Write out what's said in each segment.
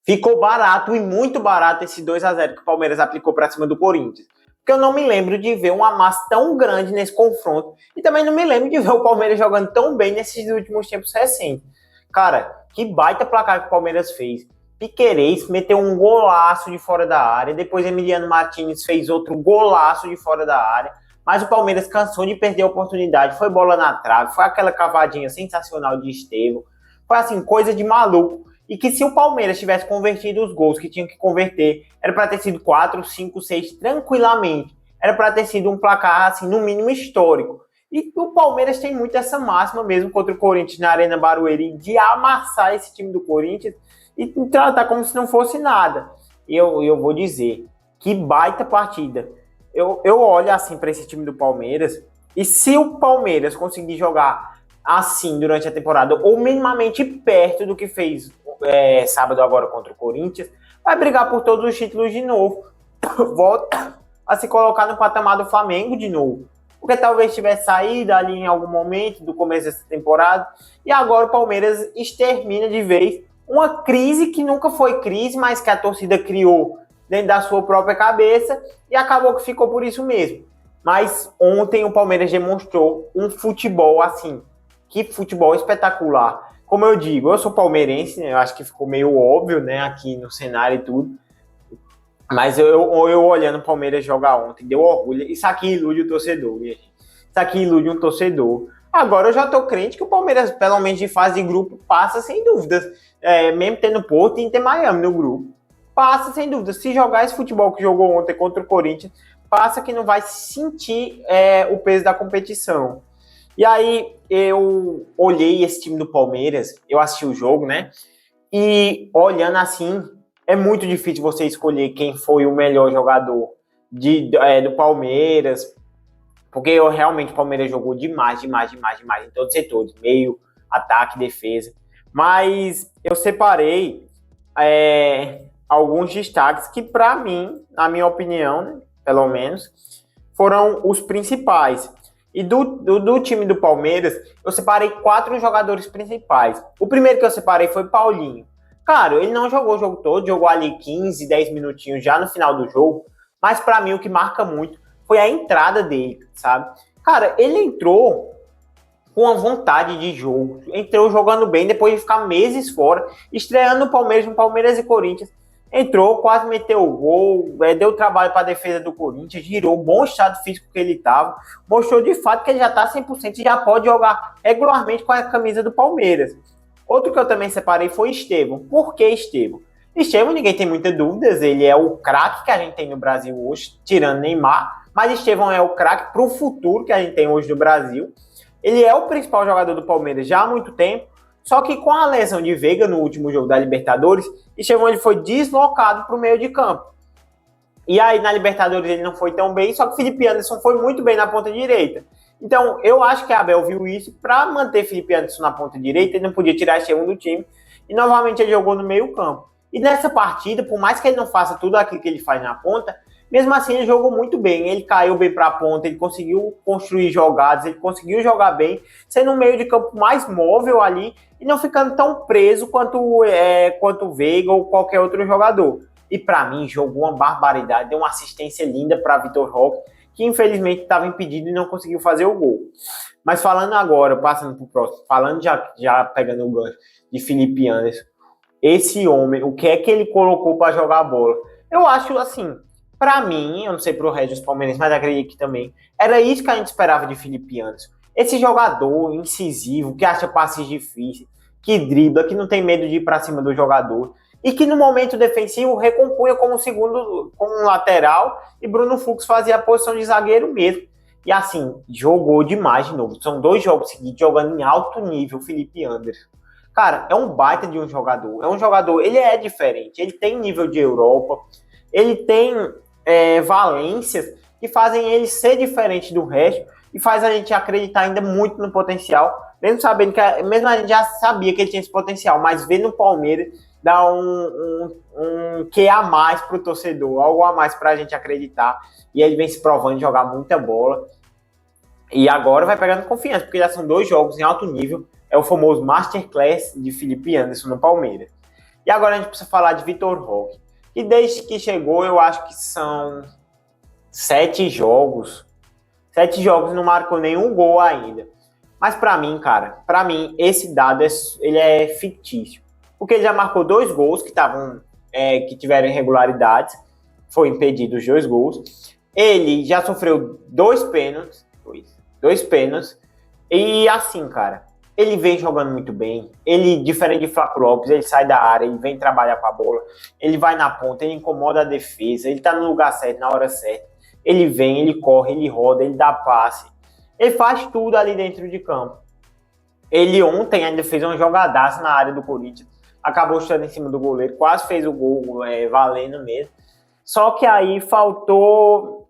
ficou barato e muito barato esse 2-0 que o Palmeiras aplicou para cima do Corinthians. Porque eu não me lembro de ver uma massa tão grande nesse confronto. E também não me lembro de ver o Palmeiras jogando tão bem nesses últimos tempos recentes. Cara, que baita placar que o Palmeiras fez. Piquerez meteu um golaço de fora da área. Depois Emiliano Martins fez outro golaço de fora da área. Mas o Palmeiras cansou de perder a oportunidade. Foi bola na trave. Foi aquela cavadinha sensacional de Estevão. Foi assim, coisa de maluco. E que se o Palmeiras tivesse convertido os gols que tinham que converter, era para ter sido 4, 5, 6 tranquilamente. Era para ter sido um placar, assim, no mínimo histórico. E o Palmeiras tem muito essa máxima mesmo contra o Corinthians na Arena Barueri, de amassar esse time do Corinthians e tratar como se não fosse nada. E eu vou dizer, que baita partida. Eu olho assim para esse time do Palmeiras, e se o Palmeiras conseguir jogar assim durante a temporada, ou minimamente perto do que fez sábado agora contra o Corinthians, vai brigar por todos os títulos de novo. Volta a se colocar no patamar do Flamengo de novo. Porque talvez tivesse saído ali em algum momento do começo dessa temporada, e agora o Palmeiras extermina de vez uma crise que nunca foi crise, mas que a torcida criou dentro da sua própria cabeça, e acabou que ficou por isso mesmo. Mas ontem o Palmeiras demonstrou um futebol assim, que futebol espetacular. Como eu digo, eu sou palmeirense, né? Eu acho que ficou meio óbvio, né, aqui no cenário e tudo. Mas eu olhando o Palmeiras jogar ontem, deu orgulho. Isso aqui ilude o torcedor, minha gente. Isso aqui ilude um torcedor. Agora eu já tô crente que o Palmeiras, pelo menos de fase de grupo, passa sem dúvidas. Mesmo tendo Porto e Inter Miami no grupo. Passa sem dúvidas. Se jogar esse futebol que jogou ontem contra o Corinthians, passa que não vai sentir o peso da competição. E aí eu olhei esse time do Palmeiras, eu assisti o jogo, né? E olhando assim, é muito difícil você escolher quem foi o melhor jogador do Palmeiras, porque realmente o Palmeiras jogou demais em todos os setores, meio, ataque, defesa. Mas eu separei alguns destaques que, para mim, na minha opinião, né, pelo menos, foram os principais. E do time do Palmeiras, eu separei 4 jogadores principais. O primeiro que eu separei foi Paulinho. Claro, ele não jogou o jogo todo, jogou ali 15, 10 minutinhos já no final do jogo, mas pra mim o que marca muito foi a entrada dele, sabe? Cara, ele entrou com a vontade de jogo, entrou jogando bem depois de ficar meses fora, estreando no Palmeiras e Corinthians. Entrou, quase meteu o gol, deu trabalho para a defesa do Corinthians, girou, bom estado físico que ele estava, mostrou de fato que ele já está 100% e já pode jogar regularmente com a camisa do Palmeiras. Outro que eu também separei foi Estevão. Por que Estevão? Estevão, ninguém tem muitas dúvidas, ele é o craque que a gente tem no Brasil hoje, tirando Neymar, mas Estevão é o craque para o futuro que a gente tem hoje no Brasil. Ele é o principal jogador do Palmeiras já há muito tempo, só que com a lesão de Veiga no último jogo da Libertadores, Estevão ele foi deslocado para o meio de campo. E aí na Libertadores ele não foi tão bem, só que o Felipe Anderson foi muito bem na ponta direita. Então eu acho que a Abel viu isso, para manter Felipe Anderson na ponta direita, ele não podia tirar Estevão do time, e novamente ele jogou no meio campo. E nessa partida, por mais que ele não faça tudo aquilo que ele faz na ponta, mesmo assim ele jogou muito bem, ele caiu bem para a ponta, ele conseguiu construir jogadas, ele conseguiu jogar bem, sendo um meio de campo mais móvel ali, e não ficando tão preso quanto o Veiga ou qualquer outro jogador. E para mim, jogou uma barbaridade, deu uma assistência linda para Vitor Roque, que infelizmente estava impedido e não conseguiu fazer o gol. Mas falando agora, passando para o próximo, falando já pegando o gancho de Felipe Anderson, esse homem, o que é que ele colocou para jogar a bola? Eu acho assim, para mim, eu não sei pro Regis Palmeirense, mas acredito que também, era isso que a gente esperava de Felipe Anderson. Esse jogador incisivo, que acha passes difíceis, que dribla, que não tem medo de ir para cima do jogador, e que no momento defensivo recompunha como lateral, e Bruno Fux fazia a posição de zagueiro mesmo. E assim, jogou demais de novo. São 2 jogos seguidos jogando em alto nível, Felipe Anderson. Cara, é um baita de um jogador. É um jogador, ele é diferente, ele tem nível de Europa, ele tem valências que fazem ele ser diferente do resto e faz a gente acreditar ainda muito no potencial, mesmo sabendo que, mesmo a gente já sabia que ele tinha esse potencial, mas ver no Palmeiras dá um que a mais pro torcedor, algo a mais pra gente acreditar, e ele vem se provando de jogar muita bola, e agora vai pegando confiança, porque já são 2 jogos em alto nível, é o famoso Masterclass de Felipe Anderson no Palmeiras. E agora a gente precisa falar de Vitor Roque, que desde que chegou, eu acho que são 7 jogos. 7 jogos, não marcou nenhum gol ainda. Mas pra mim, cara, esse dado ele é fictício. Porque ele já marcou 2 gols que tiveram irregularidades. Foi impedido os 2 gols. Ele já sofreu 2 pênaltis. Dois pênaltis. E assim, cara, ele vem jogando muito bem. Ele, diferente de Flaco Lopes, ele sai da área, ele vem trabalhar com a bola. Ele vai na ponta, ele incomoda a defesa. Ele tá no lugar certo, na hora certa. Ele vem, ele corre, ele roda, ele dá passe. Ele faz tudo ali dentro de campo. Ele ontem ainda fez uma jogadaça na área do Corinthians. Acabou chutando em cima do goleiro. Quase fez o gol valendo mesmo. Só que aí só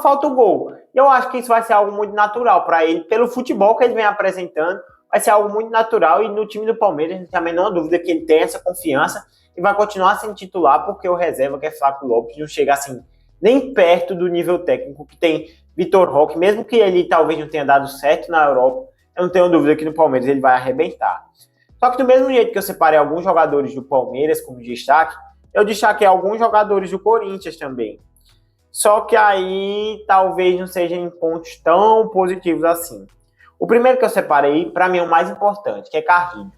falta o gol. Eu acho que isso vai ser algo muito natural para ele. Pelo futebol que ele vem apresentando, vai ser algo muito natural. E no time do Palmeiras, não tem a menor dúvida que ele tem essa confiança. E vai continuar sendo titular, porque o reserva, que é Flaco Lopes, não chega assim nem perto do nível técnico que tem Vitor Roque, mesmo que ele talvez não tenha dado certo na Europa, eu não tenho dúvida que no Palmeiras ele vai arrebentar. Só que do mesmo jeito que eu separei alguns jogadores do Palmeiras como destaque, eu destaquei alguns jogadores do Corinthians também. Só que aí talvez não sejam em pontos tão positivos assim. O primeiro que eu separei, para mim é o mais importante, que é Carrilho.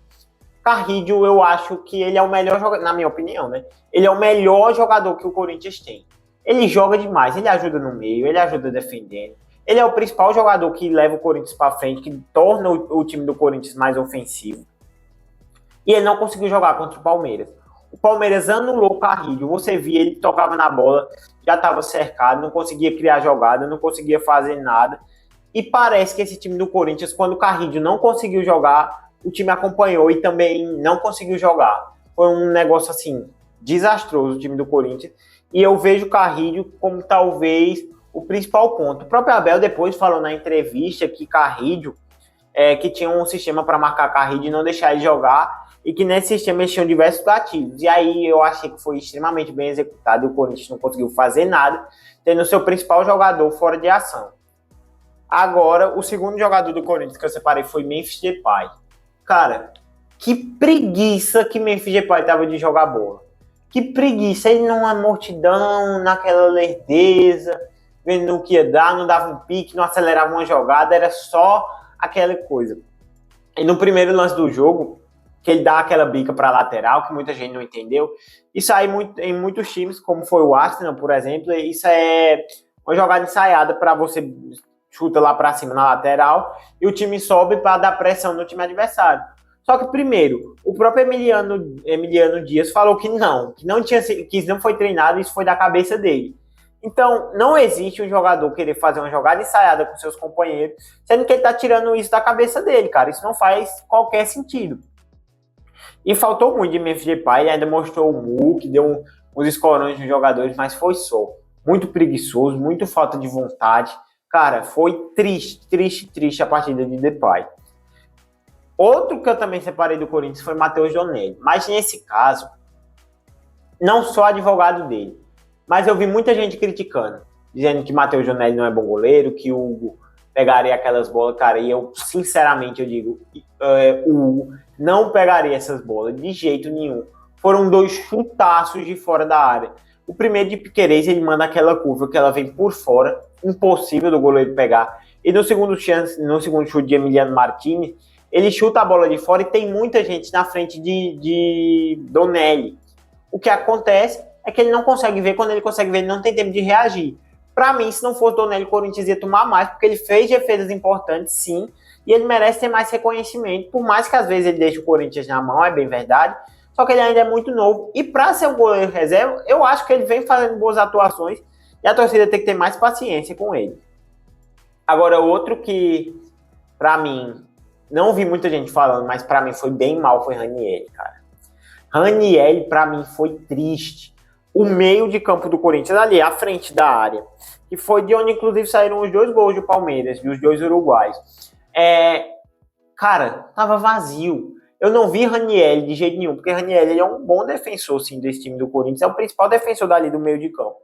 Carrilho, eu acho que ele é o melhor jogador, na minha opinião, né? Ele é o melhor jogador que o Corinthians tem. Ele joga demais, ele ajuda no meio, ele ajuda defendendo. Ele é o principal jogador que leva o Corinthians para frente, que torna o time do Corinthians mais ofensivo. E ele não conseguiu jogar contra o Palmeiras. O Palmeiras anulou o Carrilho. Você via, ele tocava na bola, já estava cercado, não conseguia criar jogada, não conseguia fazer nada. E parece que esse time do Corinthians, quando o Carrilho não conseguiu jogar, o time acompanhou e também não conseguiu jogar. Foi um negócio assim, desastroso o time do Corinthians. E eu vejo o Carrilho como talvez o principal ponto. O próprio Abel depois falou na entrevista que Carrilho, que tinha um sistema para marcar Carrilho e não deixar ele jogar, e que nesse sistema eles tinham diversos gatilhos. E aí eu achei que foi extremamente bem executado e o Corinthians não conseguiu fazer nada, tendo o seu principal jogador fora de ação. Agora, o segundo jogador do Corinthians que eu separei foi Memphis Depay. Cara, que preguiça que Memphis Depay tava de jogar bola. Que preguiça, ele numa mortidão, naquela lerdeza, vendo o que ia dar, não dava um pique, não acelerava uma jogada, era só aquela coisa. E no primeiro lance do jogo, que ele dá aquela bica para lateral, que muita gente não entendeu, isso aí em muitos times, como foi o Arsenal, por exemplo, isso é uma jogada ensaiada para você chuta lá para cima na lateral e o time sobe para dar pressão no time adversário. Só que primeiro, o próprio Emiliano Dias falou que não tinha, que isso não foi treinado, isso foi da cabeça dele. Então, não existe um jogador querer fazer uma jogada ensaiada com seus companheiros, sendo que ele tá tirando isso da cabeça dele, cara. Isso não faz qualquer sentido. E faltou muito de Memphis Depay, ele ainda mostrou o Hulk, deu uns escorões nos jogadores, mas foi só. Muito preguiçoso, muito falta de vontade. Cara, foi triste a partida de Depay. Outro que eu também separei do Corinthians foi Matheus Donelli. Mas nesse caso, não sou advogado dele, mas eu vi muita gente criticando, dizendo que Matheus Donelli não é bom goleiro, que o Hugo pegaria aquelas bolas, cara, e eu, sinceramente, eu digo, o Hugo não pegaria essas bolas de jeito nenhum. Foram 2 chutaços de fora da área. O primeiro de Piquerez, ele manda aquela curva que ela vem por fora, impossível do goleiro pegar. E no segundo chute de Emiliano Martinez, ele chuta a bola de fora e tem muita gente na frente de Donelli. O que acontece é que ele não consegue ver, quando ele consegue ver, ele não tem tempo de reagir. Para mim, se não fosse Donelli, o Corinthians ia tomar mais, porque ele fez defesas importantes, sim, e ele merece ter mais reconhecimento, por mais que às vezes ele deixe o Corinthians na mão, é bem verdade, só que ele ainda é muito novo, e para ser um goleiro reserva, eu acho que ele vem fazendo boas atuações, e a torcida tem que ter mais paciência com ele. Agora, outro que, para mim, não vi muita gente falando, mas para mim foi bem mal, foi Ranieri, cara. Ranieri, para mim, foi triste. O meio de campo do Corinthians, ali, à frente da área, que foi de onde, inclusive, saíram os 2 gols do Palmeiras, e os 2 uruguaios. Cara, tava vazio. Eu não vi Ranieri de jeito nenhum, porque Ranieri ele é um bom defensor, sim, desse time do Corinthians, é o principal defensor dali do meio de campo.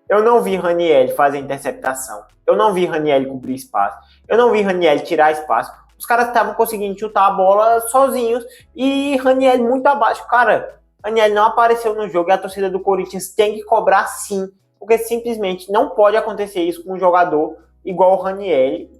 Eu não vi Ranieri fazer interceptação. Eu não vi Ranieri cobrir espaço. Eu não vi Ranieri tirar espaço. Os caras estavam conseguindo chutar a bola sozinhos e Ranieri muito abaixo. Cara, Ranieri não apareceu no jogo e a torcida do Corinthians tem que cobrar sim, porque simplesmente não pode acontecer isso com um jogador igual o Ranieri.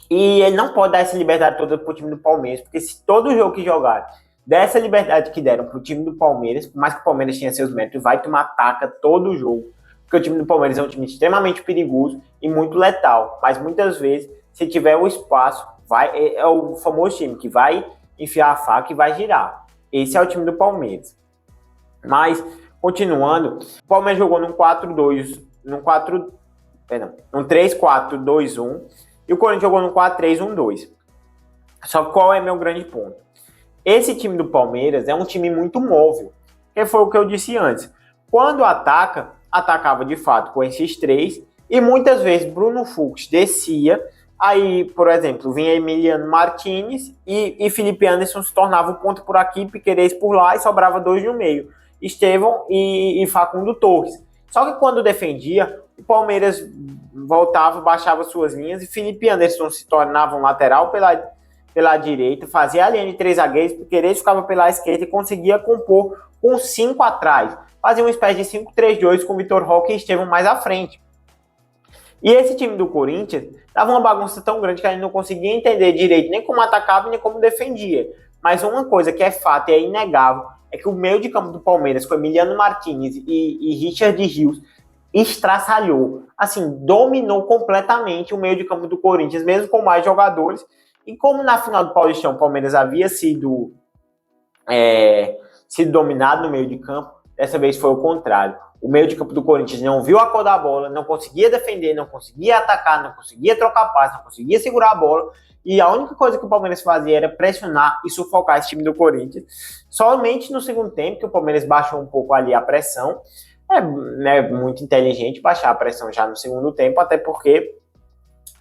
E ele não pode dar essa liberdade toda pro time do Palmeiras, porque se todo jogo que jogar dessa liberdade que deram pro time do Palmeiras, por mais que o Palmeiras tenha seus méritos, vai tomar taca todo jogo. Porque o time do Palmeiras é um time extremamente perigoso e muito letal. Mas muitas vezes, se tiver o espaço, é o famoso time que vai enfiar a faca e vai girar. Esse é o time do Palmeiras. Mas, continuando, o Palmeiras jogou num 3-4-2-1 e o Corinthians jogou num 4-3-1-2. Só que qual é meu grande ponto? Esse time do Palmeiras é um time muito móvel, que foi o que eu disse antes. Quando ataca, atacava de fato com esses três, e muitas vezes Bruno Fux descia, aí, por exemplo, vinha Emiliano Martinez e Felipe Anderson se tornava o ponto por aqui, Piquerez por lá, e sobrava dois no meio, Estevão e Facundo Torres. Só que quando defendia, o Palmeiras voltava, baixava suas linhas, e Felipe Anderson se tornava um lateral pela direita, fazia a linha de três zagueiros, Piquerez ficava pela esquerda e conseguia compor com 5 atrás. Fazia uma espécie de 5-3-2 com Vitor Roque e Estevão mais à frente. E esse time do Corinthians dava uma bagunça tão grande que a gente não conseguia entender direito nem como atacava nem como defendia. Mas uma coisa que é fato e é inegável é que o meio de campo do Palmeiras, com Emiliano Martinez e Richard Rios, estraçalhou. Assim, dominou completamente o meio de campo do Corinthians, mesmo com mais jogadores. E como na final do Paulistão o Palmeiras havia sido dominado no meio de campo, dessa vez foi o contrário. O meio de campo do Corinthians não viu a cor da bola, não conseguia defender, não conseguia atacar, não conseguia trocar passe, não conseguia segurar a bola. E a única coisa que o Palmeiras fazia era pressionar e sufocar esse time do Corinthians. Somente no segundo tempo, que o Palmeiras baixou um pouco ali a pressão. É muito inteligente baixar a pressão já no segundo tempo, até porque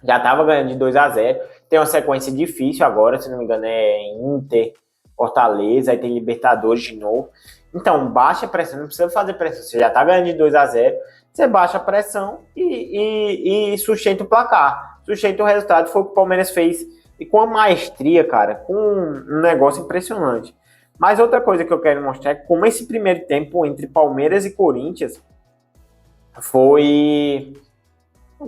já estava ganhando de 2-0. Tem uma sequência difícil agora, se não me engano, é Inter, Fortaleza, aí tem Libertadores de novo. Então, baixa a pressão, não precisa fazer pressão. Você já tá ganhando de 2-0, você baixa a pressão e sustenta o placar. Sustenta o resultado, foi o que o Palmeiras fez. E com a maestria, cara, com um negócio impressionante. Mas outra coisa que eu quero mostrar é como esse primeiro tempo entre Palmeiras e Corinthians foi...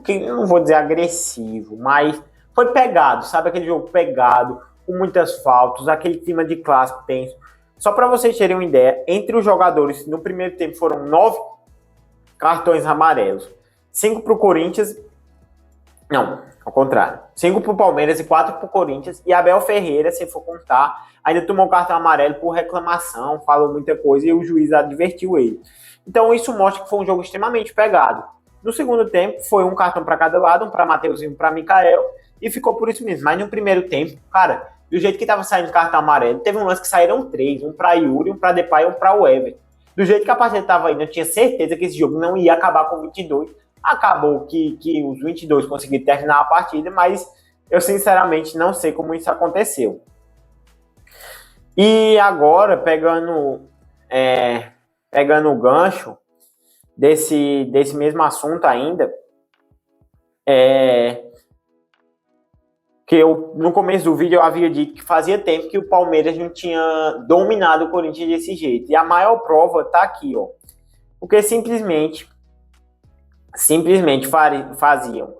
eu não vou dizer agressivo, mas foi pegado, sabe? Aquele jogo pegado, com muitas faltas, aquele clima de clássico tenso. Só para vocês terem uma ideia, entre os jogadores, no primeiro tempo foram 9 cartões amarelos. 5 para o Corinthians. Não, ao contrário. 5 para o Palmeiras e 4 para o Corinthians. E Abel Ferreira, se for contar, ainda tomou cartão amarelo por reclamação, falou muita coisa e o juiz advertiu ele. Então isso mostra que foi um jogo extremamente pegado. No segundo tempo, foi um cartão para cada lado, um para Matheus e um para Mikael, e ficou por isso mesmo. Mas no primeiro tempo, cara, do jeito que tava saindo cartão amarelo, teve um lance que saíram 3, um para Yuri, um para Depay e um para o Everton. Do jeito que a partida tava indo, eu tinha certeza que esse jogo não ia acabar com 22. Acabou que os 22 conseguiram terminar a partida, mas eu sinceramente não sei como isso aconteceu. E agora, pegando o gancho desse mesmo assunto ainda, que no começo do vídeo eu havia dito que fazia tempo que o Palmeiras não tinha dominado o Corinthians desse jeito. E a maior prova tá aqui, ó. Porque simplesmente faziam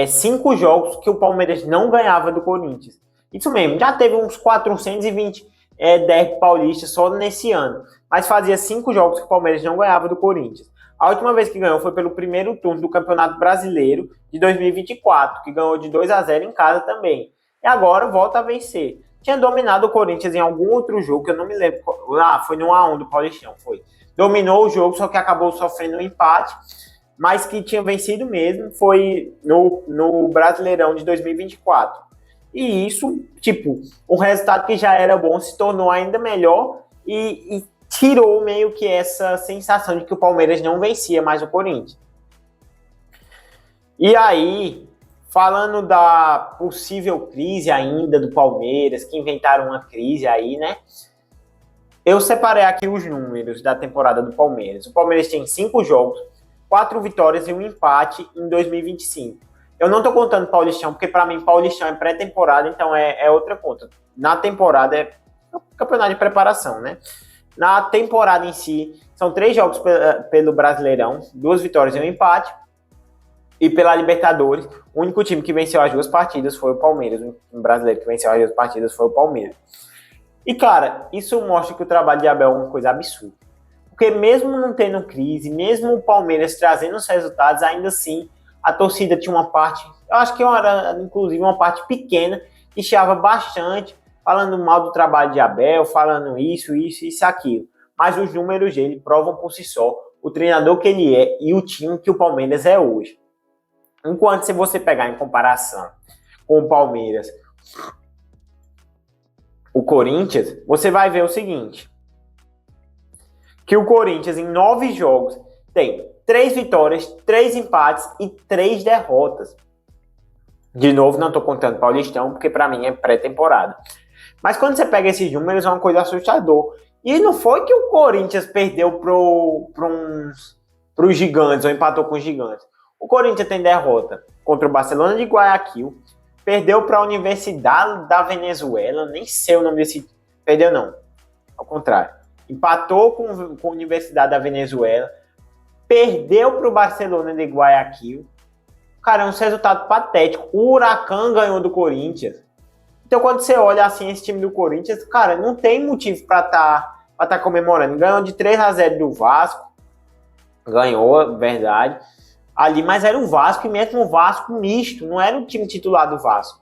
5 jogos que o Palmeiras não ganhava do Corinthians. Isso mesmo, já teve uns 420 derby paulistas só nesse ano. Mas fazia 5 jogos que o Palmeiras não ganhava do Corinthians. A última vez que ganhou foi pelo primeiro turno do Campeonato Brasileiro de 2024, que ganhou de 2-0 em casa também. E agora volta a vencer. Tinha dominado o Corinthians em algum outro jogo, que eu não me lembro. Foi no 1-1 do Paulistão, foi. Dominou o jogo, só que acabou sofrendo um empate, mas que tinha vencido mesmo, foi no Brasileirão de 2024. E isso, um resultado que já era bom, se tornou ainda melhor e tirou meio que essa sensação de que o Palmeiras não vencia mais o Corinthians. E aí, falando da possível crise ainda do Palmeiras, que inventaram uma crise aí, né? Eu separei aqui os números da temporada do Palmeiras. O Palmeiras tem 5 jogos, 4 vitórias e um empate em 2025. Eu não tô contando Paulistão, porque para mim Paulistão é pré-temporada, então é outra conta. Na temporada é campeonato de preparação, né? Na temporada em si, são 3 jogos pelo Brasileirão, 2 vitórias e um empate. E pela Libertadores, o único time que venceu as 2 partidas foi o Palmeiras. O único time brasileiro que venceu as 2 partidas foi o Palmeiras. E, cara, isso mostra que o trabalho de Abel é uma coisa absurda. Porque mesmo não tendo crise, mesmo o Palmeiras trazendo os resultados, ainda assim, a torcida tinha uma parte, eu acho que era, inclusive, uma parte pequena, que chiava bastante, falando mal do trabalho de Abel, falando isso, aquilo. Mas os números dele provam por si só o treinador que ele é e o time que o Palmeiras é hoje. Enquanto se você pegar em comparação com o Palmeiras, o Corinthians, você vai ver o seguinte, que o Corinthians em 9 jogos tem 3 vitórias, 3 empates e 3 derrotas. De novo, não estou contando Paulistão, porque para mim é pré-temporada. Mas quando você pega esses números, é uma coisa assustadora. E não foi que o Corinthians perdeu para os gigantes, ou empatou com os gigantes. O Corinthians tem derrota contra o Barcelona de Guayaquil, perdeu para a Universidade da Venezuela, nem sei o nome desse... Perdeu não, ao contrário. Empatou com a Universidade da Venezuela, perdeu para o Barcelona de Guayaquil. Cara, é um resultado patético. O Huracan ganhou do Corinthians. Então, quando você olha assim esse time do Corinthians, cara, não tem motivo para tá comemorando. Ganhou de 3-0 do Vasco. Ganhou, verdade. Ali, mas era o Vasco, e mesmo o Vasco misto. Não era o time titular do Vasco.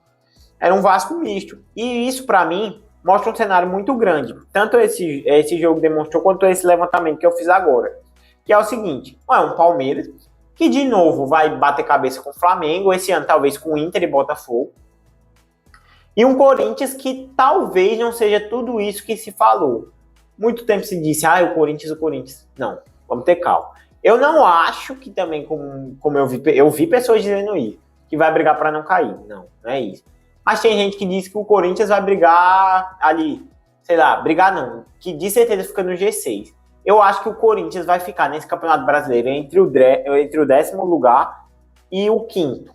Era um Vasco misto. E isso, para mim, mostra um cenário muito grande. Tanto esse jogo demonstrou, quanto esse levantamento que eu fiz agora. Que é o seguinte, é um Palmeiras que de novo vai bater cabeça com o Flamengo, esse ano talvez com o Inter e Botafogo. E um Corinthians que talvez não seja tudo isso que se falou. Muito tempo se disse, o Corinthians. Não, vamos ter calma. Eu não acho que também, como eu vi pessoas dizendo isso, que vai brigar para não cair. Não é isso. Mas tem gente que diz que o Corinthians vai brigar ali, sei lá, brigar não, que de certeza fica no G6. Eu acho que o Corinthians vai ficar nesse Campeonato Brasileiro entre o 10º lugar e o 5º.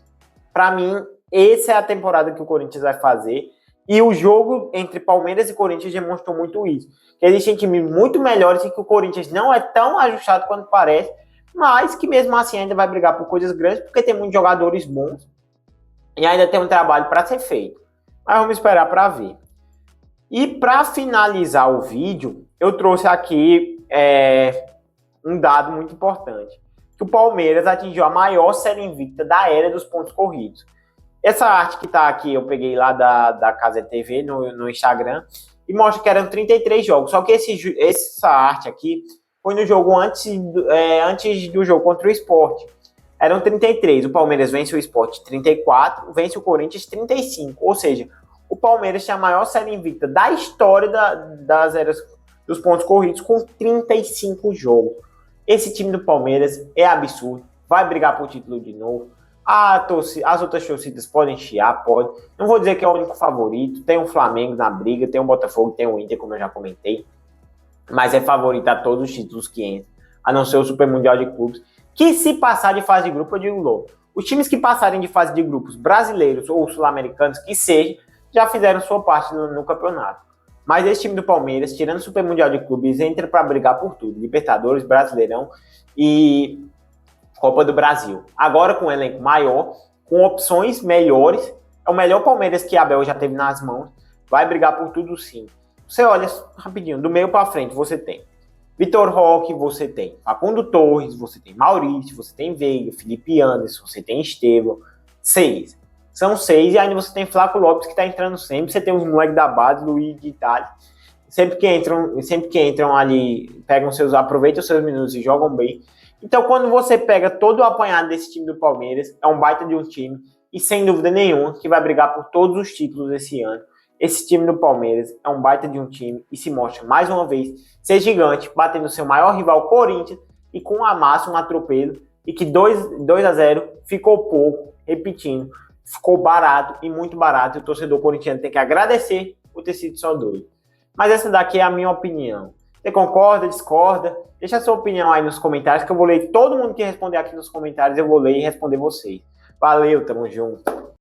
Para mim, essa é a temporada que o Corinthians vai fazer. E o jogo entre Palmeiras e Corinthians demonstrou muito isso. Que existem times muito melhores e que o Corinthians não é tão ajustado quanto parece, mas que mesmo assim ainda vai brigar por coisas grandes, porque tem muitos jogadores bons e ainda tem um trabalho para ser feito. Mas vamos esperar para ver. E para finalizar o vídeo, eu trouxe aqui um dado muito importante. Que o Palmeiras atingiu a maior série invicta da era dos pontos corridos. Essa arte que está aqui, eu peguei lá da Casa TV no Instagram, e mostra que eram 33 jogos. Só que essa arte aqui foi no jogo antes do jogo contra o Sport. Eram 33. O Palmeiras vence o Sport 34, vence o Corinthians 35. Ou seja, o Palmeiras tem a maior série invicta da história das eras dos pontos corridos com 35 jogos. Esse time do Palmeiras é absurdo. Vai brigar por título de novo. As outras torcidas podem chiar, pode. Não vou dizer que é o único favorito. Tem o Flamengo na briga, tem o Botafogo, tem o Inter, como eu já comentei. Mas é favorito a todos os títulos que entram, a não ser o Super Mundial de Clubes. Que se passar de fase de grupo, eu digo logo. Os times que passarem de fase de grupos brasileiros ou sul-americanos, que seja, já fizeram sua parte no campeonato. Mas esse time do Palmeiras, tirando o Super Mundial de Clubes, entra para brigar por tudo. Libertadores, Brasileirão e Copa do Brasil. Agora com um elenco maior, com opções melhores, é o melhor Palmeiras que a Abel já teve nas mãos, vai brigar por tudo sim. Você olha rapidinho, do meio para frente você tem Vitor Roque, você tem Facundo Torres, você tem Maurício, você tem Veiga, Felipe Anderson, você tem Estevão, 6. São 6 e ainda você tem Flaco Lopes que tá entrando sempre, você tem os moleques da base, Luiz de Itália, sempre que entram ali, aproveitam os seus minutos e jogam bem. Então, quando você pega todo o apanhado desse time do Palmeiras, é um baita de um time, e sem dúvida nenhuma, que vai brigar por todos os títulos esse ano. Esse time do Palmeiras é um baita de um time, e se mostra, mais uma vez, ser gigante, batendo seu maior rival, Corinthians, e com um amasso, um atropelo, e que 2-0 ficou pouco, repetindo, ficou barato, e muito barato, e o torcedor corintiano tem que agradecer por ter sido só 2. Mas essa daqui é a minha opinião. Você concorda, discorda? Deixa a sua opinião aí nos comentários, que eu vou ler todo mundo que responder aqui nos comentários, eu vou ler e responder vocês. Valeu, tamo junto.